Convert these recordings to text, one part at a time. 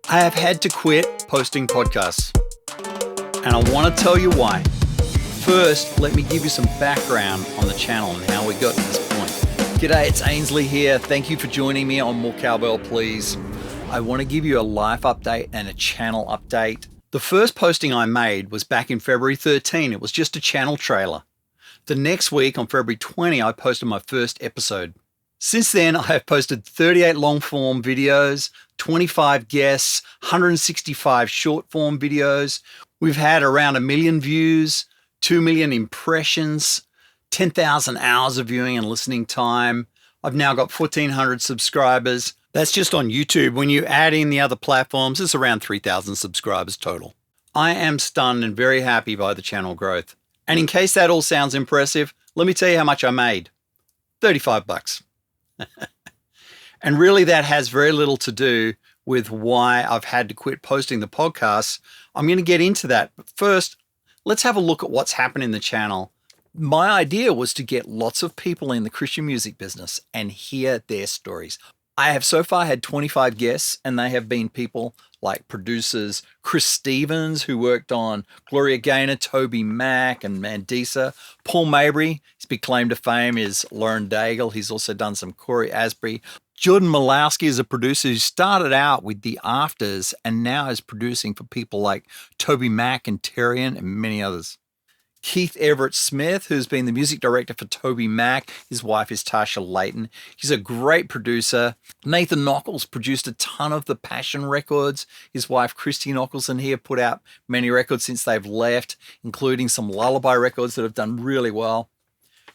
I have had to quit posting podcasts, and I want to tell you why. First, let me give you some background on the channel and how we got to this point. G'day, it's Ainsley here. Thank you for joining me on More Cowbell, Please. I want to give you a life update and a channel update. The first posting I made was back in February 13. It was just a channel trailer. The next week, on February 20, I posted my first episode. Since then, I have posted 38 long-form videos, 25 guests, 165 short-form videos. We've had around 1 million views, 2 million impressions, 10,000 hours of viewing and listening time. I've now got 1,400 subscribers. That's just on YouTube. When you add in the other platforms, it's around 3,000 subscribers total. I am stunned and very happy by the channel growth. And in case that all sounds impressive, let me tell you how much I made. $35. And really that has very little to do with why I've had to quit posting the podcasts. I'm going to get into that. But first, let's have a look at what's happened in the channel. My idea was to get lots of people in the Christian music business and hear their stories. I have so far had 25 guests, and they have been people like producers Chris Stevens, who worked on Gloria Gaynor, Toby Mac, and Mandisa. Paul Mabry, his big claim to fame is Lauren Daigle. He's also done some Corey Asbury. Jordan Malowski is a producer who started out with The Afters and now is producing for people like Toby Mac and Terrian and many others. Keith Everett Smith, who's been the music director for Toby Mac. His wife is Tasha Layton. He's a great producer. Nathan Nockels produced a ton of the Passion records. His wife, Christy Nockels, and he have put out many records since they've left, including some lullaby records that have done really well.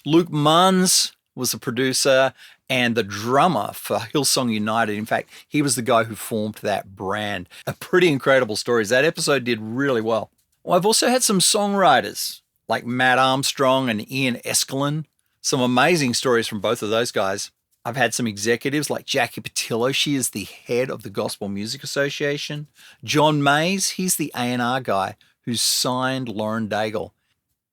Luke Munns was a producer and the drummer for Hillsong United. In fact, he was the guy who formed that brand. A pretty incredible story. That episode did really well. I've also had some songwriters like Matt Armstrong and Ian Eskelin. Some amazing stories from both of those guys. I've had some executives like Jackie Patillo. She is the head of the Gospel Music Association. John Mays, he's the A&R guy who signed Lauren Daigle.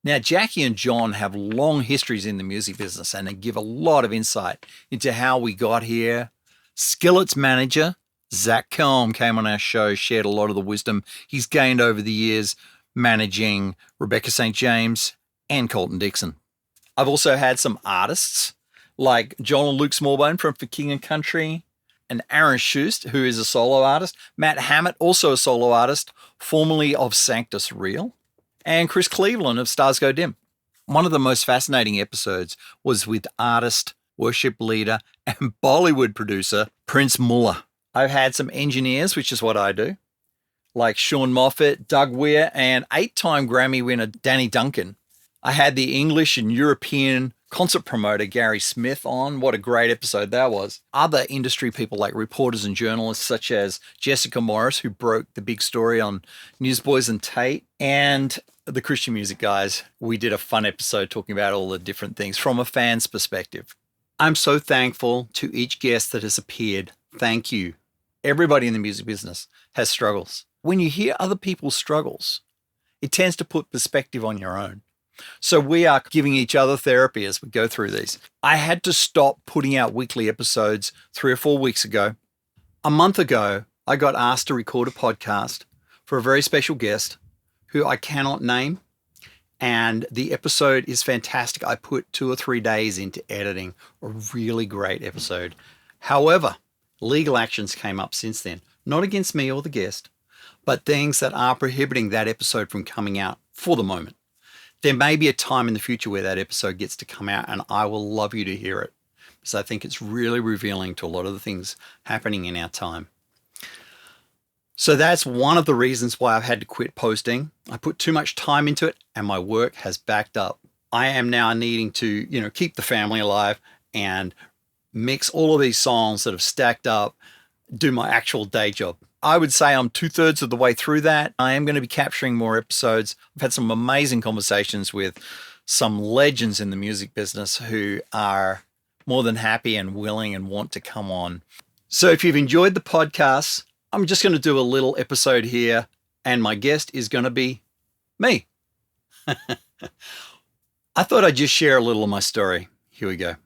Now, Jackie and John have long histories in the music business and they give a lot of insight into how we got here. Skillet's manager, Zach Kelm, came on our show, shared a lot of the wisdom he's gained over the years managing Rebecca St. James and Colton Dixon. I've also had some artists like John and Luke Smallbone from fk&c, and Aaron Schust, who is a solo artist, Matt Hammett, also a solo artist, formerly of Sanctus Real, and Chris Cleveland of Stars Go Dim. One of the most fascinating episodes was with artist, worship leader, and Bollywood producer Prince Mullah. I've had some engineers, which is what I do, like Sean Moffat, Doug Weir, and 8-time Grammy winner Danny Duncan. I had the English and European concert promoter Gary Smith on. What a great episode that was. Other industry people like reporters and journalists such as Jessica Morris, who broke the big story on Newsboys and Tate, and the Christian music guys. We did a fun episode talking about all the different things from a fan's perspective. I'm so thankful to each guest that has appeared. Thank you. Everybody in the music business has struggles. When you hear other people's struggles, it tends to put perspective on your own. So we are giving each other therapy as we go through these. I had to stop putting out weekly episodes 3 or 4 weeks ago. A month ago, I got asked to record a podcast for a very special guest who I cannot name. And the episode is fantastic. I put 2 or 3 days into editing a really great episode. However, legal actions came up since then, not against me or the guest, but things that are prohibiting that episode from coming out for the moment. There may be a time in the future where that episode gets to come out and I will love you to hear it because I think it's really revealing to a lot of the things happening in our time. So that's one of the reasons why I've had to quit posting. I put too much time into it and my work has backed up. I am now needing to, keep the family alive and mix all of these songs that have stacked up, do my actual day job. I would say I'm 2/3 of the way through that. I am going to be capturing more episodes. I've had some amazing conversations with some legends in the music business who are more than happy and willing and want to come on. So if you've enjoyed the podcast, I'm just going to do a little episode here and my guest is going to be me. I thought I'd just share a little of my story. Here we go.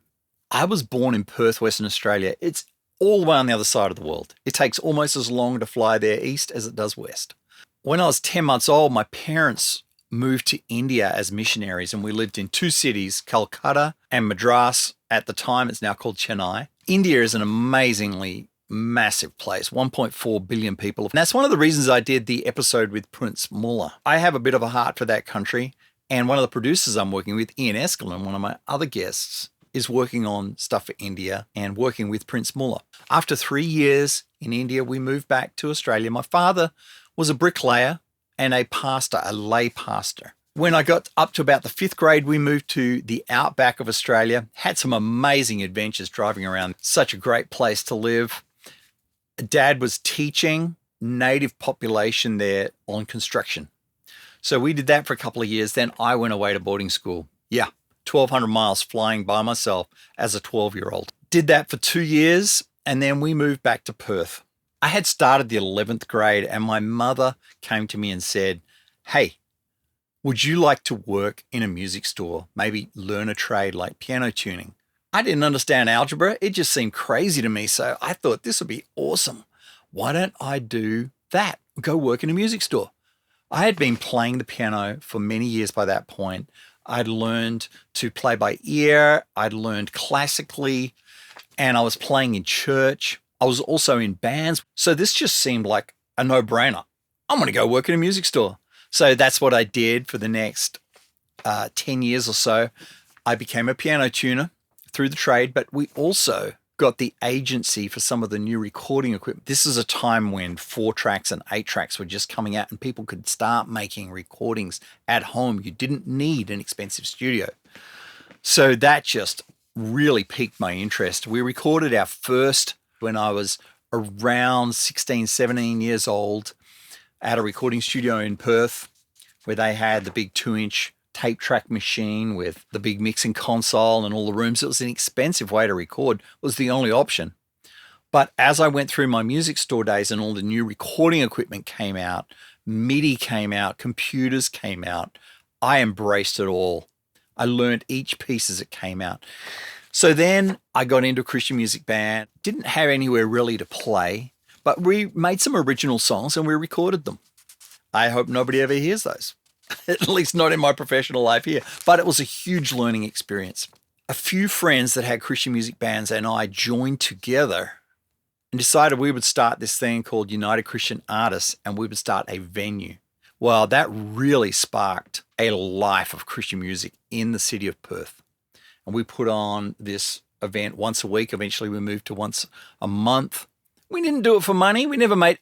I was born in Perth, Western Australia. It's all the way on the other side of the world. It takes almost as long to fly there east as it does west. When I was 10 months old, my parents moved to India as missionaries, and we lived in two cities, Calcutta and Madras. At the time, it's now called Chennai. India is an amazingly massive place, 1.4 billion people. And that's one of the reasons I did the episode with Prince Mullah. I have a bit of a heart for that country, and one of the producers I'm working with, Ian Eskelin, one of my other guests, is working on stuff for India and working with Prince Mullah. After 3 years in India, we moved back to Australia. My father was a bricklayer and a pastor, a lay pastor. When I got up to about the 5th grade, we moved to the Outback of Australia, had some amazing adventures driving around. Such a great place to live. Dad was teaching native population there on construction. So we did that for a couple of years. Then I went away to boarding school. Yeah, 1,200 miles flying by myself as a 12-year-old. Did that for 2 years, and then we moved back to Perth. I had started the 11th grade, and my mother came to me and said, "Hey, would you like to work in a music store? Maybe learn a trade like piano tuning?" I didn't understand algebra. It just seemed crazy to me. So I thought this would be awesome. Why don't I do that? Go work in a music store. I had been playing the piano for many years by that point. I'd learned to play by ear. I'd learned classically, and I was playing in church. I was also in bands. So this just seemed like a no-brainer. I'm going to go work in a music store. So that's what I did for the next 10 years or so. I became a piano tuner through the trade, but we also got the agency for some of the new recording equipment. This is a time when 4 tracks and 8 tracks were just coming out and people could start making recordings at home. You didn't need an expensive studio. So that just really piqued my interest. We recorded our first when I was around 16, 17 years old at a recording studio in Perth where they had the big 2-inch tape track machine with the big mixing console and all the rooms. It was an expensive way to record. It was the only option. But as I went through my music store days and all the new recording equipment came out, MIDI came out, computers came out, I embraced it all. I learned each piece as it came out. So then I got into a Christian music band. Didn't have anywhere really to play, but we made some original songs and we recorded them. I hope nobody ever hears those. At least not in my professional life here. But it was a huge learning experience. A few friends that had Christian music bands and I joined together and decided we would start this thing called United Christian Artists, and we would start a venue. Well, that really sparked a life of Christian music in the city of Perth. And we put on this event once a week. Eventually we moved to once a month. We didn't do it for money.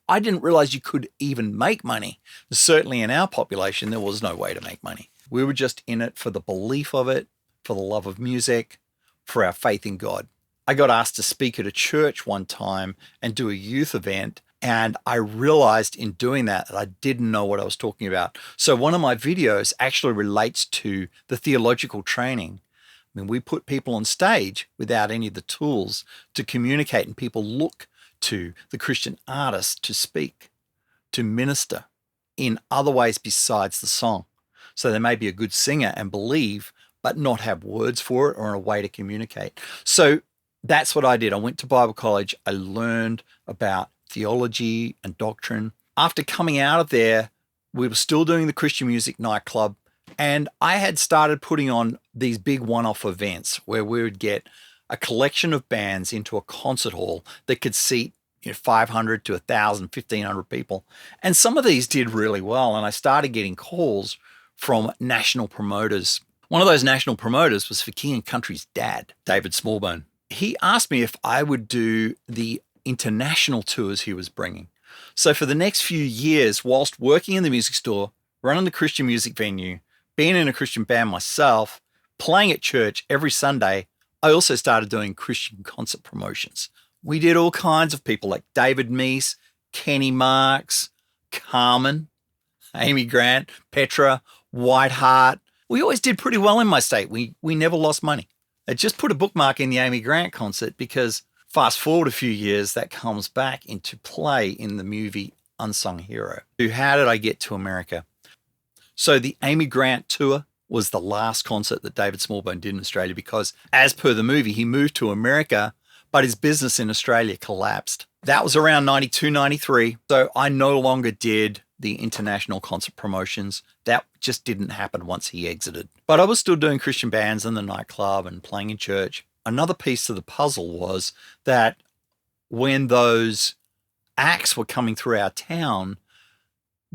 I didn't realize you could even make money. Certainly in our population, there was no way to make money. We were just in it for the belief of it, for the love of music, for our faith in God. I got asked to speak at a church one time and do a youth event. And I realized in doing that I didn't know what I was talking about. So one of my videos actually relates to the theological training. I mean, we put people on stage without any of the tools to communicate, and people look to the Christian artist to speak, to minister in other ways besides the song. So they may be a good singer and believe, but not have words for it or a way to communicate. So that's what I did. I went to Bible college. I learned about theology and doctrine. After coming out of there, we were still doing the Christian music nightclub. And I had started putting on these big one-off events where we would get a collection of bands into a concert hall that could seat 500 to 1,000, 1,500 people. And some of these did really well. And I started getting calls from national promoters. One of those national promoters was fk&c's dad, David Smallbone. He asked me if I would do the international tours he was bringing. So for the next few years, whilst working in the music store, running the Christian music venue, being in a Christian band myself, playing at church every Sunday, I also started doing Christian concert promotions. We did all kinds of people like David Meese, Kenny Marks, Carmen, Amy Grant, Petra, Whiteheart. We always did pretty well in my state. We never lost money. I just put a bookmark in the Amy Grant concert because fast forward a few years, that comes back into play in the movie Unsung Hero. How did I get to America? So the Amy Grant tour was the last concert that David Smallbone did in Australia because, as per the movie, he moved to America, but his business in Australia collapsed. That was around 92, 93. So I no longer did the international concert promotions. That just didn't happen once he exited. But I was still doing Christian bands in the nightclub and playing in church. Another piece to the puzzle was that when those acts were coming through our town,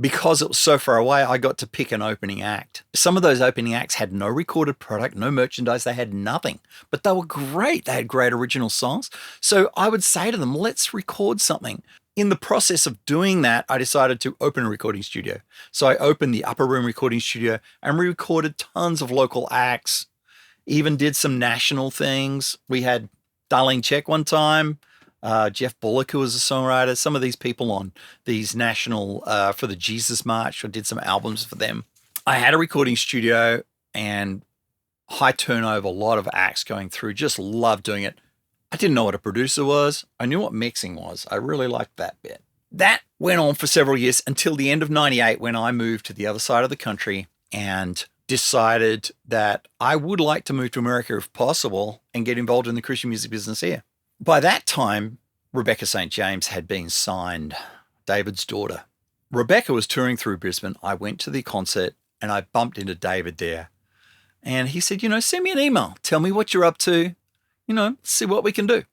because it was so far away, I got to pick an opening act. Some of those opening acts had no recorded product, no merchandise, they had nothing, but they were great. They had great original songs. So I would say to them, let's record something. In the process of doing that, I decided to open a recording studio. So I opened the Upper Room Recording Studio and we recorded tons of local acts, even did some national things. We had Darlene Check one time, Jeff Bullock, who was a songwriter, some of these people on these national, for the Jesus March, I did some albums for them. I had a recording studio and high turnover, a lot of acts going through, just loved doing it. I didn't know what a producer was. I knew what mixing was. I really liked that bit. That went on for several years until the end of 98 when I moved to the other side of the country and decided that I would like to move to America if possible and get involved in the Christian music business here. By that time, Rebecca St. James had been signed, David's daughter. Rebecca was touring through Brisbane. I went to the concert and I bumped into David there. And he said, send me an email. Tell me what you're up to. See what we can do.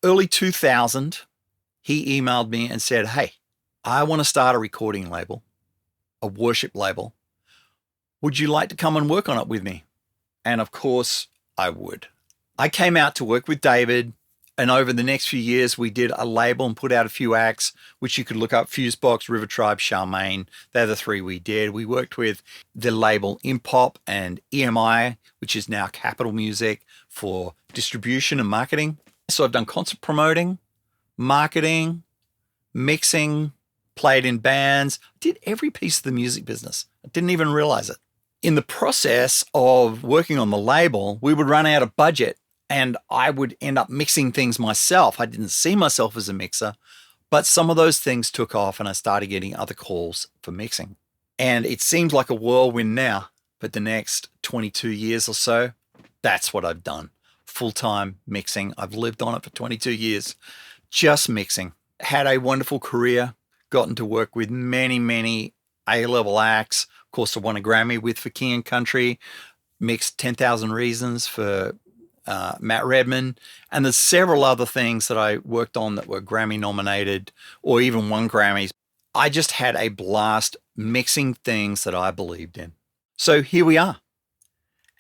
Early 2000, he emailed me and said, hey, I want to start a recording label, a worship label. Would you like to come and work on it with me? And of course, I would. I came out to work with David. And over the next few years, we did a label and put out a few acts, which you could look up: Fusebox, River Tribe, Charmaine. They're the three we did. We worked with the label Impop and EMI, which is now Capital Music, for distribution and marketing. So I've done concert promoting, marketing, mixing, played in bands, did every piece of the music business. I didn't even realize it. In the process of working on the label, we would run out of budget. And I would end up mixing things myself. I didn't see myself as a mixer, but some of those things took off and I started getting other calls for mixing. And it seems like a whirlwind now, but the next 22 years or so, that's what I've done. Full-time mixing. I've lived on it for 22 years, just mixing. Had a wonderful career, gotten to work with many, many A-level acts. Of course, I won a Grammy with For King and Country, mixed 10,000 Reasons for Matt Redman, and there's several other things that I worked on that were Grammy nominated or even won Grammys. I just had a blast mixing things that I believed in. So here we are.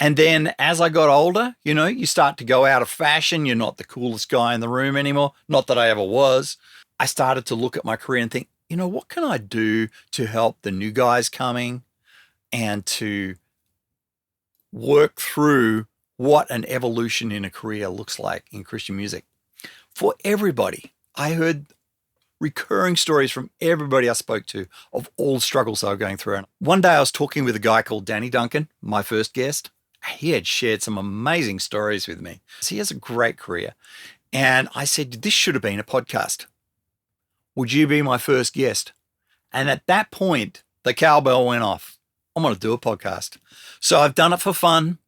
And then as I got older, you start to go out of fashion. You're not the coolest guy in the room anymore. Not that I ever was. I started to look at my career and think, what can I do to help the new guys coming and to work through what an evolution in a career looks like in Christian music for everybody. I heard recurring stories from everybody I spoke to of all the struggles they were going through. And one day I was talking with a guy called Danny Duncan, my first guest. He had shared some amazing stories with me. He has a great career. And I said, this should have been a podcast. Would you be my first guest? And at that point, the cowbell went off. I'm going to do a podcast. So I've done it for fun.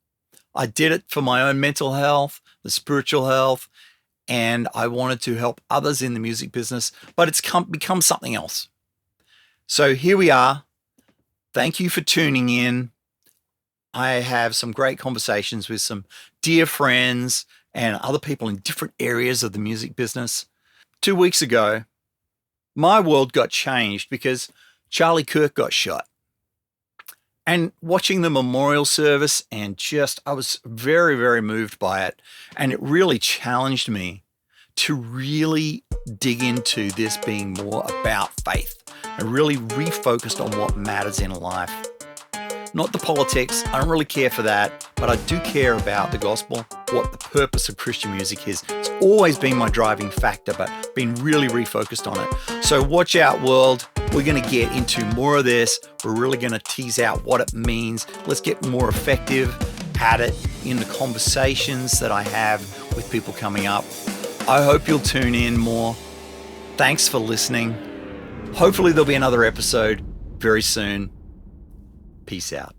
I did it for my own mental health, the spiritual health, and I wanted to help others in the music business, but it's become something else. So here we are. Thank you for tuning in. I have some great conversations with some dear friends and other people in different areas of the music business. 2 weeks ago, my world got changed because Charlie Kirk got shot. And watching the memorial service I was very, very moved by it. And it really challenged me to really dig into this being more about faith and really refocused on what matters in life. Not the politics. I don't really care for that, but I do care about the gospel, what the purpose of Christian music is. It's always been my driving factor, but been really refocused on it. So watch out, world. We're going to get into more of this. We're really going to tease out what it means. Let's get more effective at it in the conversations that I have with people coming up. I hope you'll tune in more. Thanks for listening. Hopefully there'll be another episode very soon. Peace out.